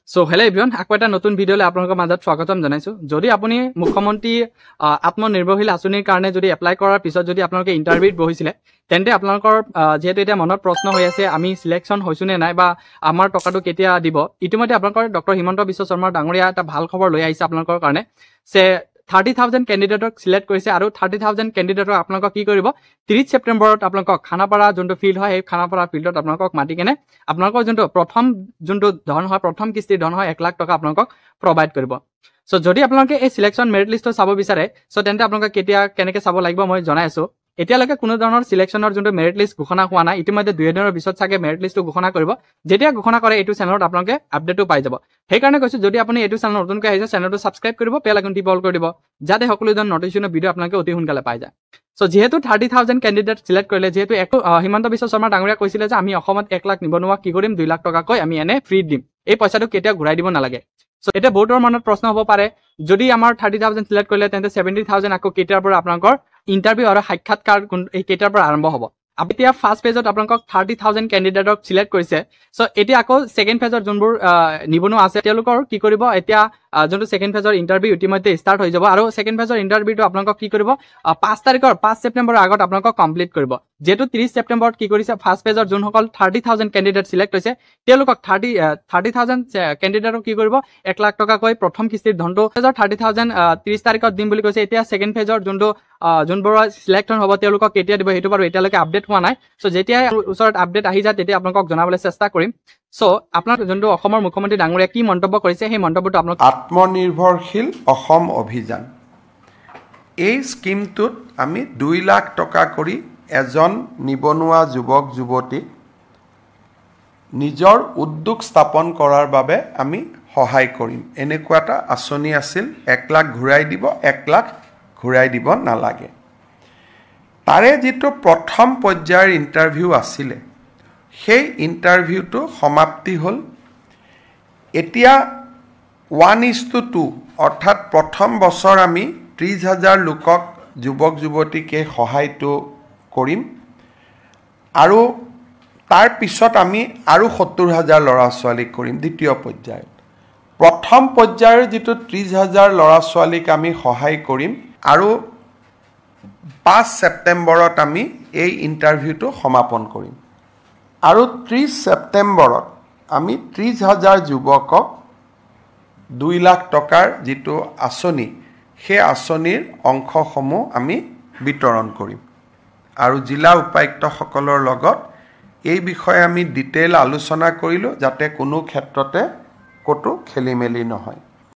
So hello এভৰিওয়ান, আকো এটা নতুন ভিডিওলৈ আপোনালোকৰ মাজত স্বাগতম জনাইছো। যদি আপুনি মুখ্যমন্ত্ৰী আত্মনিৰ্ভৰশীল আঁচনিৰ কাৰণে যদি এপ্লাই কৰাৰ পিছত যদি আপোনালোকে ইণ্টাৰভিউত বহিছিলে, তেন্তে আপোনালোকৰ যেহেতু এতিয়া মনত প্ৰশ্ন হৈ আছে আমি সিলেকশ্যন হৈছো নে নাই বা আমাৰ টকাটো কেতিয়া দিব, ইতিমধ্যে আপোনালোকৰ ডক্টৰ হিমন্ত বিশ্ব শৰ্মা ডাঙৰীয়া এটা ভাল খবৰ লৈ আহিছে আপোনালোকৰ কাৰণে। যে 30,000 কেণ্ডিডেটক সিলেক্ট কৰিছে আৰু 30,000 কেণ্ডিডেটক আপোনালোকক কি কৰিব, 30 ছেপ্টেম্বৰত আপোনালোকক খানাপাৰা যোনটো ফিল্ড হয়, সেই খানাপাৰা ফিল্ডত আপোনালোকক মাতি কেনে আপোনালোকৰ যোনটো প্ৰথম ধন হয়, প্ৰথম কিস্তিৰ ধন হয় 1 লাখ টকা আপোনালোকক প্ৰভাইড কৰিব। সো যদি আপোনালোকে এই সিলেকশ্যন মেৰিট লিষ্টটো চাব বিচাৰে, সো তেন্তে আপোনালোকে কেনেকৈ চাব লাগিব মই জনাই আছো। এতিয়ালৈকে কোনো ধৰণৰ সিলেকশ্যনৰ যোনটো মেৰিট লিষ্ট ঘোষণা হোৱা নাই, ইতিমধ্যে 2 দিনৰ পিছত চাগে মেৰিট লিষ্টটো ঘোষণা কৰিব। যেতিয়া ঘোষণা কৰে এইটো চেনেলত আপোনালোকে আপডেটটো পাই যাব। সেইকাৰণে কৈছো যদি আপুনি এইটো চেনেল নতুনকৈ আহিছে, চেনেলটো ছাবস্ক্ৰাইব কৰিব, বেল আইকনটি অল কৰি দিব, যাতে সকলো ধৰণৰ নটিফিকেশ্যন ভিডিঅ' আপোনালোকে অতি সোনকালে পাই যায়। সো যেহেতু 30,000 কেণ্ডিডেট সিলেক্ট কৰিলে, যেহেতু হিমন্ত বিশ্ব শৰ্মা ডাঙৰীয়া কৈছিলে যে আমি অসমত 1 লাখ নিবনুৱাক কি কৰিম, 2 লাখ টকাকৈ আমি এনে ফ্ৰী দিম, এই পইচাটো কেতিয়া ঘূৰাই দিব নালাগে। সো এতিয়া বহুতৰ মনত প্ৰশ্ন হ'ব পাৰে, যদি আমাৰ 30,000 সিলেক্ট কৰিলে তেন্তে 70,000 আকৌ কেতিয়াৰ পৰা আপোনালোকৰ ইণ্টাৰভিউ আৰু সাক্ষাৎকাৰ এই কেতিয়াৰ পৰা আৰম্ভ হ'ব। এতিয়া ফাৰ্ষ্ট পেজত আপোনালোকক 30,000 কেণ্ডিডেটক সিলেক্ট কৰিছে। সো এতিয়া আকৌ ছেকেণ্ড ফেজৰ যোনবোৰ নিবনুৱা আছে তেওঁলোকৰ কি কৰিব, এতিয়া যোনটো ছেকেণ্ড ফেজৰ ইণ্টাৰভিউ ইতিমধ্যে ষ্টাৰ্ট হৈ যাব আৰু ছেকেণ্ড ফেজৰ ইণ্টাৰভিউটো আপোনালোকক কি কৰিব, 5 ছেপ্টেম্বৰৰ আগত আপোনালোকক কমপ্লিট কৰিব। যেহেতু 30 ছেপ্টেম্বৰত কি কৰিছে, ফাৰ্ষ্ট পেজৰ যোনসকল 30,000 কেণ্ডিডেট সিলেক্ট হৈছে তেওঁলোকক 30,000 কেণ্ডিডেটক কি কৰিব, 1 লাখ টকাকৈ প্ৰথম কিস্তিৰ ধনটো 30,000 30 তাৰিখত দিম বুলি কৈছে। এতিয়া ছেকেণ্ড ফেজৰ যোনবোৰ সিলেকশ্যন হ'ব তেওঁলোকক কেতিয়া দিব সেইটো বাৰু এতিয়ালৈকে আপডেট হোৱা নাই। সো যেতিয়া ওচৰত আপডেট আহি যায় তেতিয়া আপোনালোকক জনাবলৈ চেষ্টা কৰিম। সো আপোনাৰ যোনটো অসমৰ মুখ্যমন্ত্ৰী ডাঙৰীয়া কি মন্তব্য কৰিছে সেই মন্তব্যটো আপোনালোক আত্মনিৰ্ভৰশীল অসম অভিযান, এই স্কিমটোত আমি 2 লাখ টকা কৰি এজন নিবনুৱা যুৱক যুৱতীক নিজৰ উদ্যোগ স্থাপন কৰাৰ বাবে আমি সহায় কৰিম। এনেকুৱা এটা আঁচনি আছিল। 1 লাখ ঘূৰাই দিব, 1 লাখ ঘূৰাই দিব নালাগে। তাৰে যিটো প্ৰথম পৰ্যায়ৰ ইণ্টাৰভিউ আছিলে, সেই ইণ্টাৰভিউটো সমাপ্তি হ'ল। এতিয়া 1:2 অৰ্থাৎ প্ৰথম বছৰ আমি 30,000 লোকক যুৱক যুৱতীকে সহায়টো কৰিম আৰু তাৰ পিছত আমি আৰু 70,000 ল'ৰা ছোৱালীক কৰিম দ্বিতীয় পৰ্যায়ত। প্ৰথম পৰ্যায়ৰ যিটো 30,000 ল'ৰা ছোৱালীক আমি সহায় কৰিম আৰু 5 ছেপ্টেম্বৰত আমি এই ইণ্টাৰভিউটো সমাপন কৰিম আৰু 30 ছেপ্টেম্বৰত আমি 30,000 যুৱকক 2 লাখ টকাৰ যিটো আঁচনি, সেই আঁচনিৰ অংশসমূহ আমি বিতৰণ কৰিম আৰু জিলা উপায়ুক্তসকলৰ লগত এই বিষয়ে আমি ডিটেইল আলোচনা কৰিলোঁ, যাতে কোনো ক্ষেত্ৰতে ক'তো খেলি মেলি নহয়।